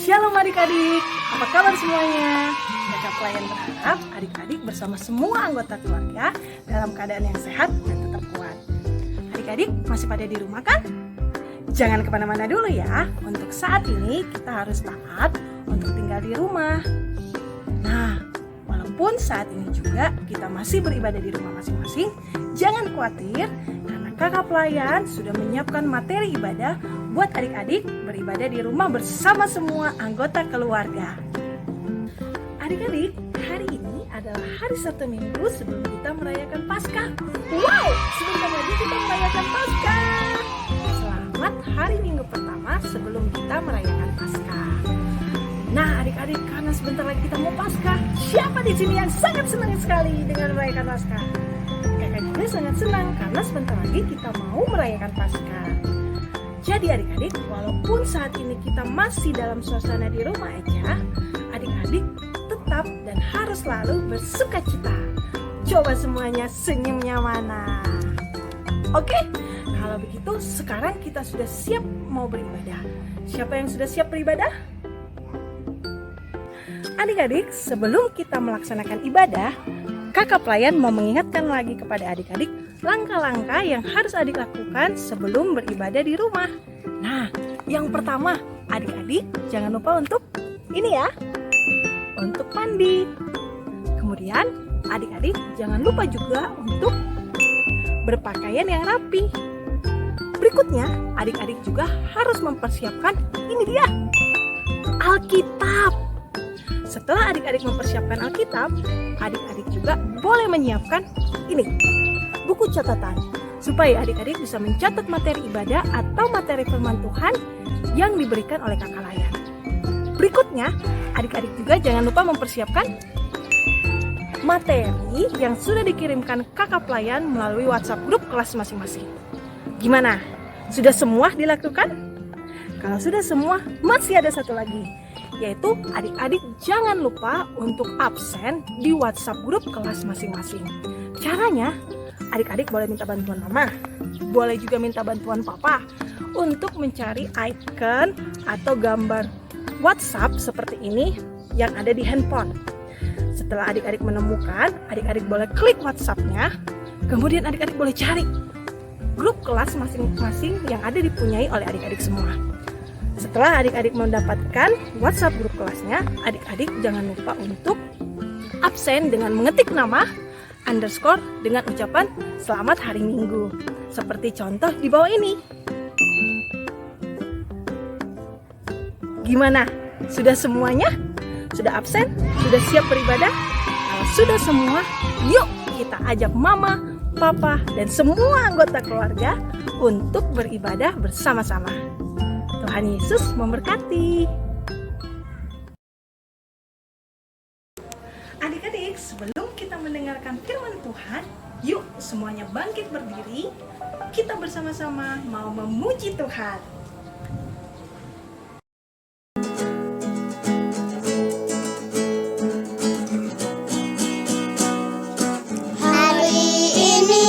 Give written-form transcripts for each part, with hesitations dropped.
Shalom adik-adik, apa kabar semuanya? Kakak Pelayan berharap adik-adik bersama semua anggota keluarga dalam keadaan yang sehat dan tetap kuat. Adik-adik masih pada di rumah kan? Jangan kemana-mana dulu ya. Untuk saat ini kita harus taat untuk tinggal di rumah. Nah, walaupun saat ini juga kita masih beribadah di rumah masing-masing, jangan khawatir karena Kakak Pelayan sudah menyiapkan materi ibadah buat adik-adik beribadah di rumah bersama semua anggota keluarga. Adik-adik, hari ini adalah hari Sabtu Minggu sebelum kita merayakan Paskah. Wow, sebentar lagi kita merayakan Paskah. Selamat hari Minggu pertama sebelum kita merayakan Paskah. Nah, adik-adik, karena sebentar lagi kita mau Paskah, siapa di sini yang sangat senang sekali dengan merayakan Paskah? Kakak juga sangat senang karena sebentar lagi kita mau merayakan Paskah. Jadi adik-adik, walaupun saat ini kita masih dalam suasana di rumah aja, adik-adik tetap dan harus selalu bersukacita. Coba semuanya senyumnya mana? Oke, kalau begitu sekarang kita sudah siap mau beribadah. Siapa yang sudah siap beribadah? Adik-adik, sebelum kita melaksanakan ibadah, Kakak Pelayan mau mengingatkan lagi kepada adik-adik langkah-langkah yang harus adik lakukan sebelum beribadah di rumah. Nah, yang pertama, adik-adik jangan lupa untuk ini ya, untuk mandi. Kemudian, adik-adik jangan lupa juga untuk berpakaian yang rapi. Berikutnya, adik-adik juga harus mempersiapkan ini dia, Alkitab. Setelah adik-adik mempersiapkan Alkitab, adik-adik juga boleh menyiapkan ini, buku catatan, supaya adik-adik bisa mencatat materi ibadah atau materi firman Tuhan yang diberikan oleh Kakak Layan. Berikutnya, adik-adik juga jangan lupa mempersiapkan materi yang sudah dikirimkan Kakak Pelayan melalui WhatsApp grup kelas masing-masing. Gimana? Sudah semua dilakukan? Kalau sudah semua, masih ada satu lagi, yaitu adik-adik jangan lupa untuk absen di WhatsApp grup kelas masing-masing. Caranya, adik-adik boleh minta bantuan mama, boleh juga minta bantuan papa untuk mencari icon atau gambar WhatsApp seperti ini yang ada di handphone. Setelah adik-adik menemukan, adik-adik boleh klik WhatsApp-nya, kemudian adik-adik boleh cari grup kelas masing-masing yang ada dipunyai oleh adik-adik semua. Setelah adik-adik mendapatkan WhatsApp grup kelasnya, adik-adik jangan lupa untuk absen dengan mengetik nama underscore dengan ucapan selamat hari Minggu. Seperti contoh di bawah ini. Gimana? Sudah semuanya? Sudah absen? Sudah siap beribadah? Kalau sudah semua, yuk kita ajak mama, papa, dan semua anggota keluarga untuk beribadah bersama-sama. Tuhan Yesus memberkati. Adik-adik, sebelum kita mendengarkan firman Tuhan, yuk semuanya bangkit berdiri. Kita bersama-sama mau memuji Tuhan. Hari ini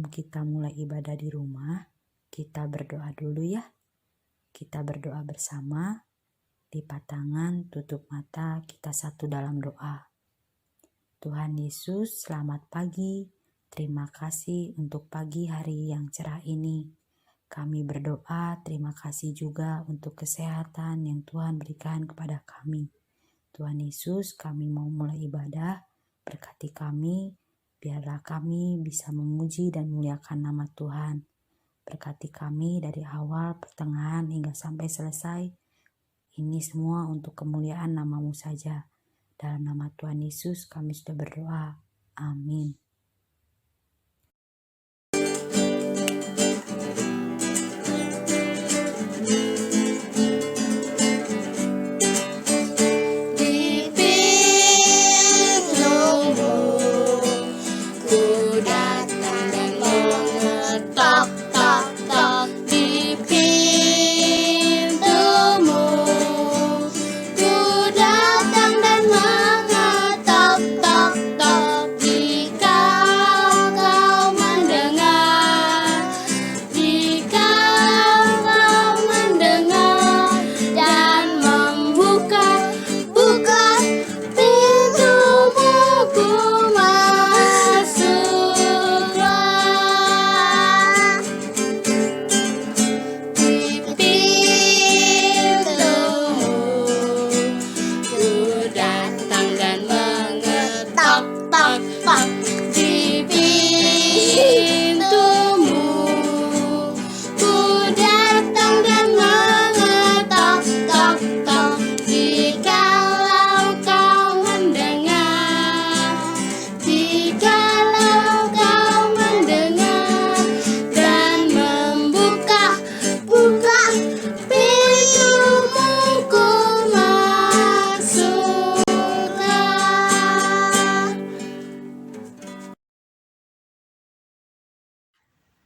sebelum kita mulai ibadah di rumah, kita berdoa dulu ya. Kita berdoa bersama, lipat tangan, tutup mata, kita satu dalam doa. Tuhan Yesus, selamat pagi. Terima kasih untuk pagi hari yang cerah ini. Kami berdoa, terima kasih juga untuk kesehatan yang Tuhan berikan kepada kami. Tuhan Yesus, kami mau mulai ibadah, berkati kami, biarlah kami bisa memuji dan memuliakan nama Tuhan. Berkati kami dari awal, pertengahan, hingga sampai selesai. Ini semua untuk kemuliaan nama-Mu saja. Dalam nama Tuhan Yesus kami sudah berdoa. Amin.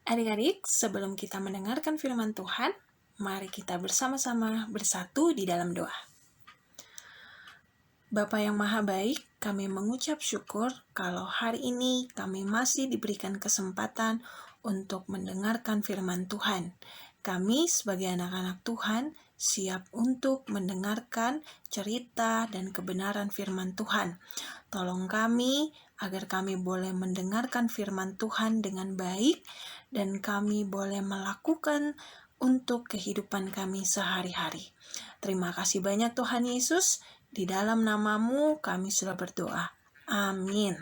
Adik-adik, sebelum kita mendengarkan firman Tuhan, mari kita bersama-sama bersatu di dalam doa. Bapa yang Maha Baik, kami mengucap syukur kalau hari ini kami masih diberikan kesempatan untuk mendengarkan firman Tuhan. Kami sebagai anak-anak Tuhan siap untuk mendengarkan cerita dan kebenaran firman Tuhan. Tolong kami agar kami boleh mendengarkan firman Tuhan dengan baik dan kami boleh melakukan untuk kehidupan kami sehari-hari. Terima kasih banyak Tuhan Yesus. Di dalam nama-Mu kami sudah berdoa. Amin.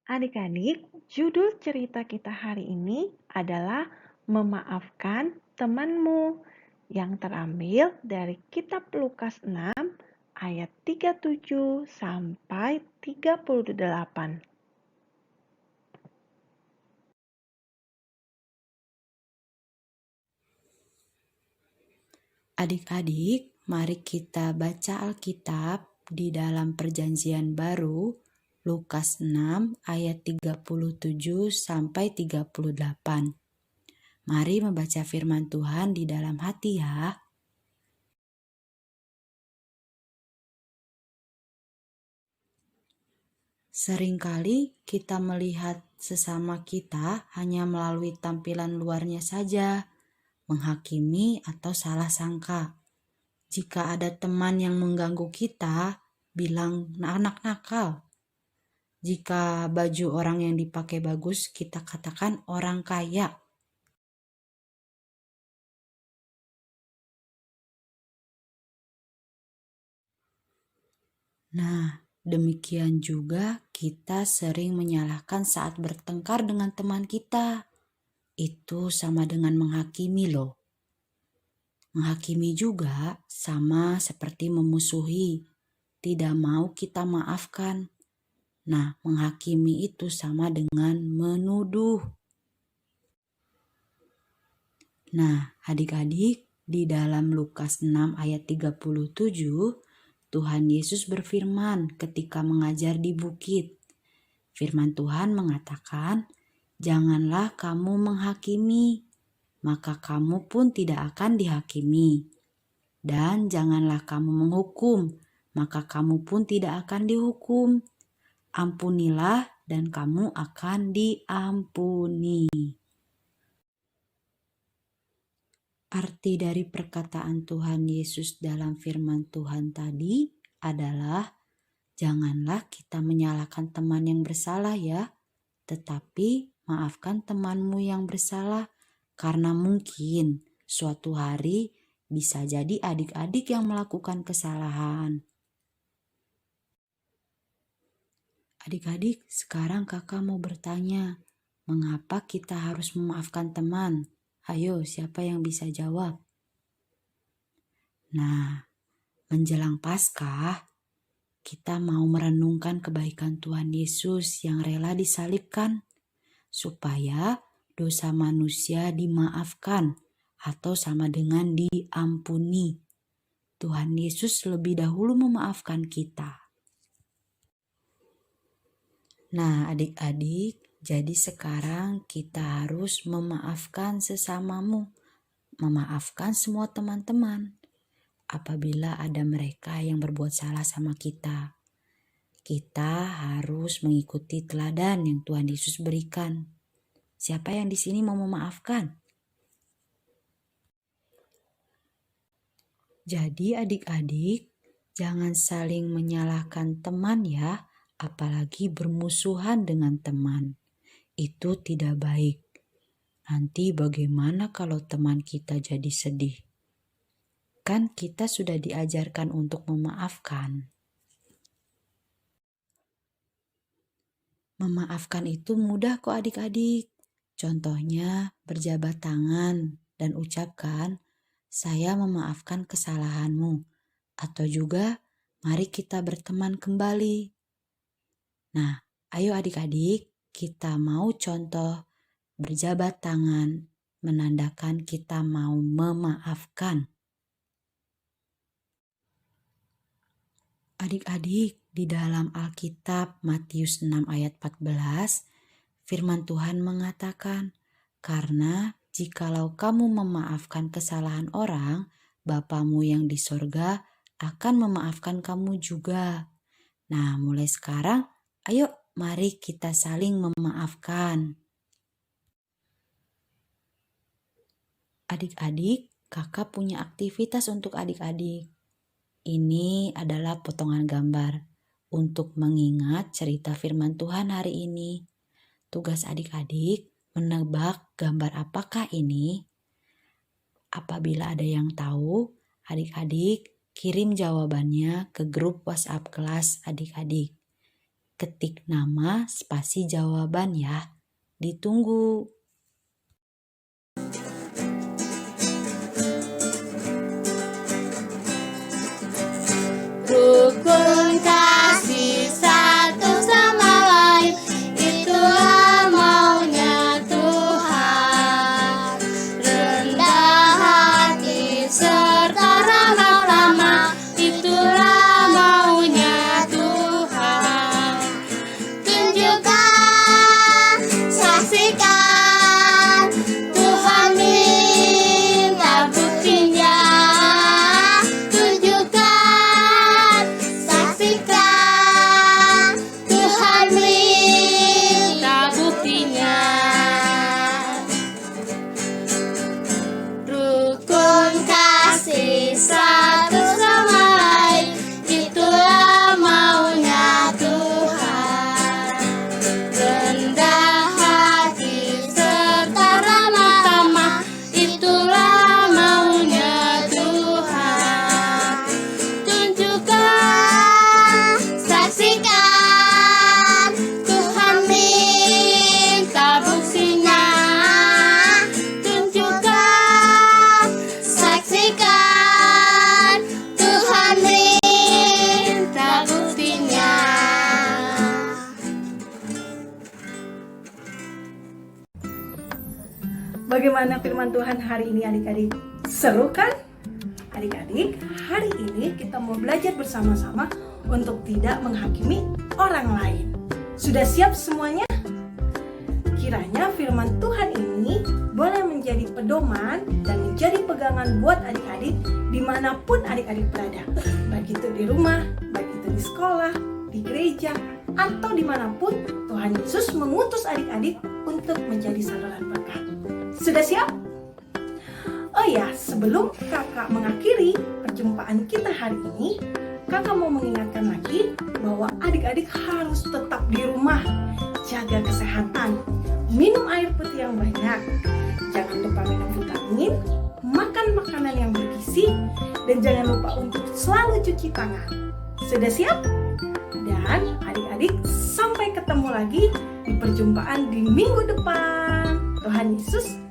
Adik-adik, judul cerita kita hari ini adalah Memaafkan Temanmu, yang terambil dari kitab Lukas 6 ayat 37 sampai 38. Adik-adik, mari kita baca Alkitab di dalam Perjanjian Baru, Lukas 6 ayat 37 sampai 38. Mari membaca firman Tuhan di dalam hati ya. Seringkali kita melihat sesama kita hanya melalui tampilan luarnya saja, menghakimi atau salah sangka. Jika ada teman yang mengganggu kita, bilang anak nakal. Jika baju orang yang dipakai bagus, kita katakan orang kaya. Nah, demikian juga kita sering menyalahkan saat bertengkar dengan teman kita. Itu sama dengan menghakimi loh. Menghakimi juga sama seperti memusuhi, tidak mau kita maafkan. Nah, menghakimi itu sama dengan menuduh. Nah, adik-adik, di dalam Lukas 6 ayat 37, Tuhan Yesus berfirman ketika mengajar di bukit. Firman Tuhan mengatakan, "Janganlah kamu menghakimi, maka kamu pun tidak akan dihakimi. Dan janganlah kamu menghukum, maka kamu pun tidak akan dihukum. Ampunilah dan kamu akan diampuni. Arti dari perkataan Tuhan Yesus dalam firman Tuhan tadi adalah, janganlah kita menyalahkan teman yang bersalah ya, tetapi maafkan temanmu yang bersalah, karena mungkin suatu hari bisa jadi adik-adik yang melakukan kesalahan. Adik-adik, sekarang kakak mau bertanya, mengapa kita harus memaafkan teman? Ayo, siapa yang bisa jawab? Nah, menjelang Paskah, kita mau merenungkan kebaikan Tuhan Yesus yang rela disalibkan, supaya dosa manusia dimaafkan atau sama dengan diampuni. Tuhan Yesus lebih dahulu memaafkan kita. Nah, adik-adik, jadi sekarang kita harus memaafkan sesamamu, memaafkan semua teman-teman. Apabila ada mereka yang berbuat salah sama kita, kita harus mengikuti teladan yang Tuhan Yesus berikan. Siapa yang di sini mau memaafkan? Jadi adik-adik, jangan saling menyalahkan teman ya, apalagi bermusuhan dengan teman. Itu tidak baik. Nanti bagaimana kalau teman kita jadi sedih? Kan kita sudah diajarkan untuk memaafkan. Memaafkan itu mudah kok adik-adik. Contohnya berjabat tangan dan ucapkan, saya memaafkan kesalahanmu. Atau juga mari kita berteman kembali. Nah, ayo adik-adik, kita mau contoh berjabat tangan menandakan kita mau memaafkan. Adik-adik, di dalam Alkitab Matius 6 ayat 14, firman Tuhan mengatakan, karena jikalau kamu memaafkan kesalahan orang, Bapamu yang di sorga akan memaafkan kamu juga. Nah, mulai sekarang, ayo mari kita saling memaafkan. Adik-adik, kakak punya aktivitas untuk adik-adik. Ini adalah potongan gambar untuk mengingat cerita firman Tuhan hari ini. Tugas adik-adik menebak gambar apakah ini. Apabila ada yang tahu, adik-adik kirim jawabannya ke grup WhatsApp kelas adik-adik. Ketik nama spasi jawaban ya. Ditunggu. Rukun kasih satu sama lain, itulah maunya Tuhan. Rendah hati serta ramah tamah, itulah maunya Tuhan. Tunjukkan, saksikan, Tuhan minta buktinya. Bagaimana firman Tuhan hari ini adik-adik? Seru kan? Adik-adik, hari ini kita mau belajar bersama-sama untuk tidak menghakimi orang lain. Sudah siap semuanya? Kiranya firman Tuhan ini boleh menjadi pedoman dan menjadi pegangan buat adik-adik dimanapun adik-adik berada. Baik itu di rumah, baik itu di sekolah, di gereja, atau dimanapun Tuhan Yesus mengutus adik-adik untuk menjadi saluran berkat. Sudah siap? Oh ya, sebelum kakak mengakhiri perjumpaan kita hari ini, kakak mau mengingatkan lagi bahwa adik-adik harus tetap di rumah, jaga kesehatan, minum air putih yang banyak, jangan lupa minum vitamin, makan makanan yang bergizi, dan jangan lupa untuk selalu cuci tangan. Sudah siap? Dan adik-adik sampai ketemu lagi di perjumpaan di minggu depan. Tuhan Yesus